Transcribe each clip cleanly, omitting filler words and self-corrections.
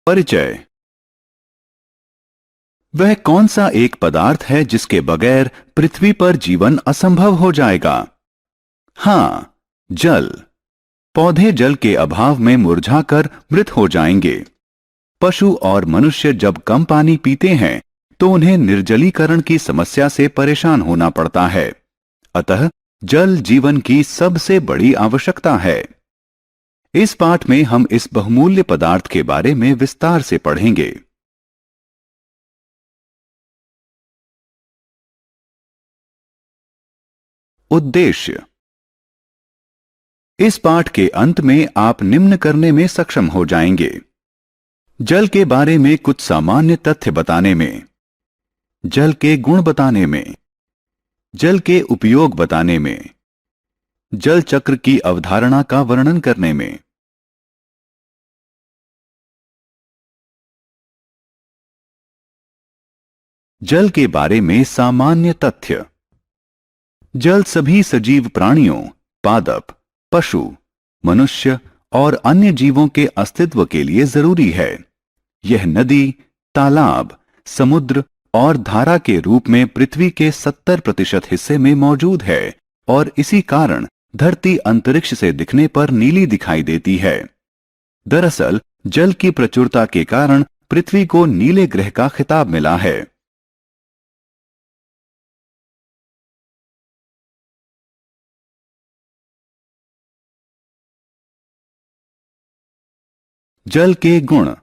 परिचय। वह कौन सा एक पदार्थ है जिसके बगैर पृथ्वी पर जीवन असंभव हो जाएगा? हाँ, जल। पौधे जल के अभाव में मुरझाकर मृत हो जाएंगे। पशु और मनुष्य जब कम पानी पीते हैं तो उन्हें निर्जलीकरण की समस्या से परेशान होना पड़ता है। अतः जल जीवन की सबसे बड़ी आवश्यकता है। इस पाठ में हम इस बहुमूल्य पदार्थ के बारे में विस्तार से पढ़ेंगे। उद्देश्य। इस पाठ के अंत में आप निम्न करने में सक्षम हो जाएंगे: जल के बारे में कुछ सामान्य तथ्य बताने में, जल के गुण बताने में, जल के उपयोग बताने में, जल चक्र की अवधारणा का वर्णन करने में। जल के बारे में सामान्य तथ्य। जल सभी सजीव प्राणियों, पादप, पशु, मनुष्य और अन्य जीवों के अस्तित्व के लिए जरूरी है। यह नदी, तालाब, समुद्र और धारा के रूप में पृथ्वी के 70% हिस्से में मौजूद है और इसी कारण धरती अंतरिक्ष से दिखने पर नीली दिखाई देती है। दरअसल जल की प्रचुरता के कारण पृथ्वी को नीले ग्रह का खिताब मिला है। जल के गुण।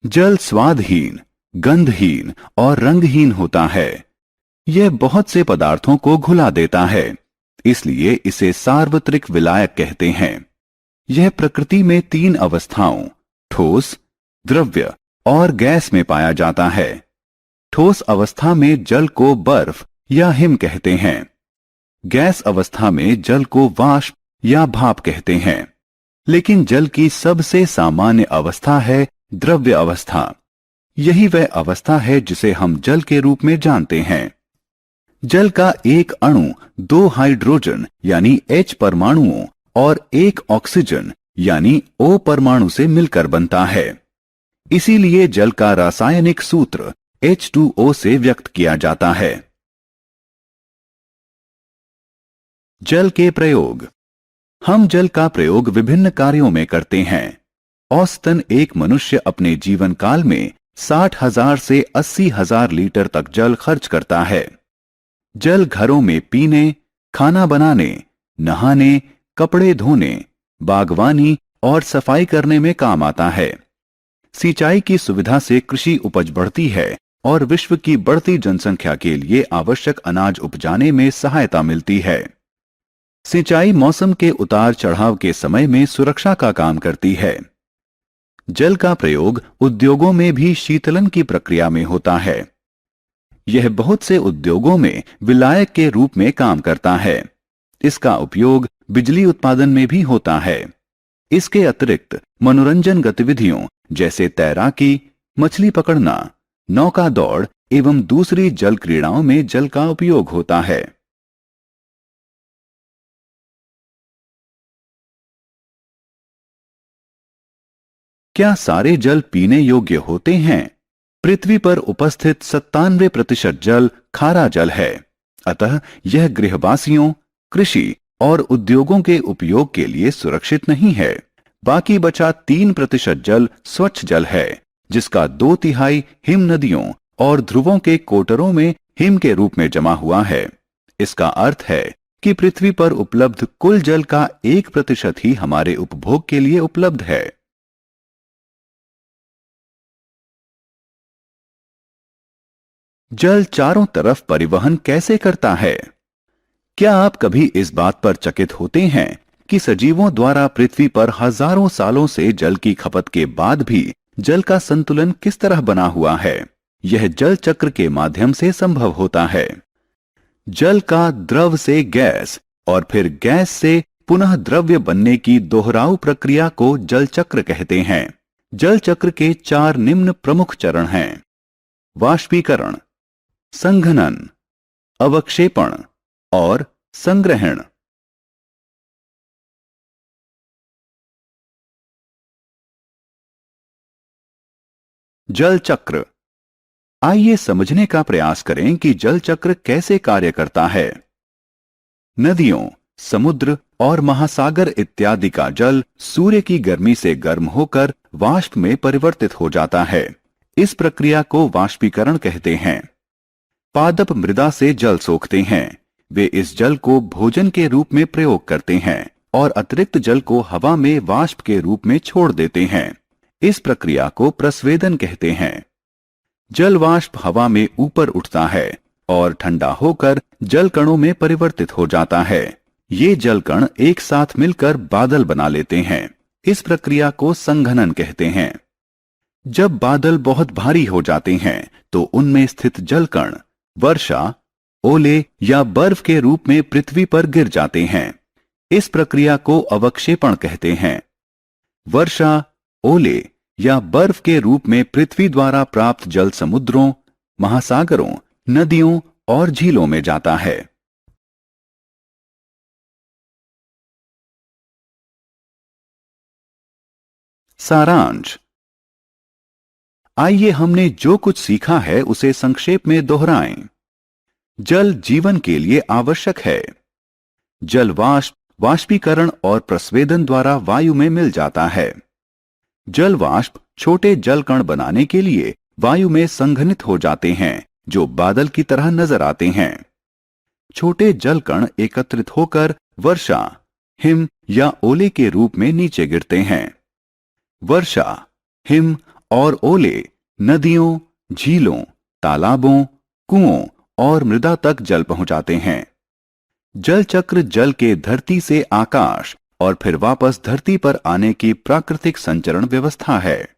जल स्वादहीन, गंधहीन और रंगहीन होता है। यह बहुत से पदार्थों को घुला देता है, इसलिए इसे सार्वत्रिक विलायक कहते हैं। यह प्रकृति में 3 अवस्थाओं, ठोस, द्रव्य और गैस में पाया जाता है। ठोस अवस्था में जल को बर्फ या हिम कहते हैं। गैस अवस्था में जल को वाष्प या भाप कहते हैं। लेकिन जल की सबसे सामान्य अवस्था है द्रव्य अवस्था। यही वह अवस्था है जिसे हम जल के रूप में जानते हैं। जल का एक अणु 2 हाइड्रोजन यानी H परमाणुओं और 1 ऑक्सीजन यानी O परमाणु से मिलकर बनता है। इसीलिए जल का रासायनिक सूत्र H2O से व्यक्त किया जाता है। जल के प्रयोग। हम जल का प्रयोग विभिन्न कार्यों में करते हैं। औसतन एक मनुष्य अपने जीवन काल में 60,000 से 80,000 लीटर तक जल खर्च करता है। जल घरों में पीने, खाना बनाने, नहाने, कपड़े धोने, बागवानी और सफाई करने में काम आता है। सिंचाई की सुविधा से कृषि उपज बढ़ती है और विश्व की बढ़ती जनसंख्या के लिए आवश्यक अनाज उपजाने में सहायता मिलती है। सिंचाई मौसम के उतार चढ़ाव के समय में सुरक्षा का काम करती है। जल का प्रयोग उद्योगों में भी शीतलन की प्रक्रिया में होता है। यह बहुत से उद्योगों में विलायक के रूप में काम करता है। इसका उपयोग बिजली उत्पादन में भी होता है। इसके अतिरिक्त मनोरंजन गतिविधियों जैसे तैराकी, मछली पकड़ना, नौका दौड़ एवं दूसरी जल क्रीड़ाओं में जल का उपयोग होता है। क्या सारे जल पीने योग्य होते हैं? पृथ्वी पर उपस्थित 97% जल खारा जल है। अतः यह गृहवासियों, कृषि और उद्योगों के उपयोग के लिए सुरक्षित नहीं है। बाकी बचा 3% जल स्वच्छ जल है, जिसका 2/3 हिम नदियों और ध्रुवों के कोटरों में हिम के रूप में जमा हुआ है। इसका अर्थ है कि पृथ्वी पर उपलब्ध कुल जल का 1% ही हमारे उपभोग के लिए उपलब्ध है। जल चारों तरफ परिवहन कैसे करता है? क्या आप कभी इस बात पर चकित होते हैं कि सजीवों द्वारा पृथ्वी पर हजारों सालों से जल की खपत के बाद भी जल का संतुलन किस तरह बना हुआ है? यह जल चक्र के माध्यम से संभव होता है। जल का द्रव से गैस और फिर गैस से पुनः द्रव्य बनने की दोहराव प्रक्रिया को जल चक्र कहते हैं। जल चक्र के 4 निम्न प्रमुख चरण हैं: वाष्पीकरण, संघनन, अवक्षेपण और संग्रहण। जल चक्र। आइए समझने का प्रयास करें कि जल चक्र कैसे कार्य करता है। नदियों, समुद्र और महासागर इत्यादि का जल सूर्य की गर्मी से गर्म होकर वाष्प में परिवर्तित हो जाता है। इस प्रक्रिया को वाष्पीकरण कहते हैं। पादप मृदा से जल सोखते हैं। वे इस जल को भोजन के रूप में प्रयोग करते हैं और अतिरिक्त जल को हवा में वाष्प के रूप में छोड़ देते हैं। इस प्रक्रिया को प्रस्वेदन कहते हैं। जल वाष्प हवा में ऊपर उठता है और ठंडा होकर जल कणों में परिवर्तित हो जाता है। ये जल कण एक साथ मिलकर बादल बना लेते हैं। इस प्रक्रिया को संघनन कहते हैं। जब बादल बहुत भारी हो जाते हैं तो उनमें स्थित जल कण वर्षा, ओले या बर्फ के रूप में पृथ्वी पर गिर जाते हैं। इस प्रक्रिया को अवक्षेपण कहते हैं। वर्षा, ओले या बर्फ के रूप में पृथ्वी द्वारा प्राप्त जल समुद्रों, महासागरों, नदियों और झीलों में जाता है। सारांश। आइए हमने जो कुछ सीखा है उसे संक्षेप में दोहराएं। जल जीवन के लिए आवश्यक है। जल वाष्प, वाष्पीकरण और प्रस्वेदन द्वारा वायु में मिल जाता है। जल वाष्प छोटे जल कण बनाने के लिए वायु में संघनित हो जाते हैं जो बादल की तरह नजर आते हैं। छोटे जल कण एकत्रित होकर वर्षा, हिम या ओले के रूप में नीचे गिरते हैं। वर्षा, हिम और ओले नदियों, झीलों, तालाबों, कुओं और मृदा तक जल पहुंचाते हैं। जल चक्र जल के धरती से आकाश और फिर वापस धरती पर आने की प्राकृतिक संचरण व्यवस्था है।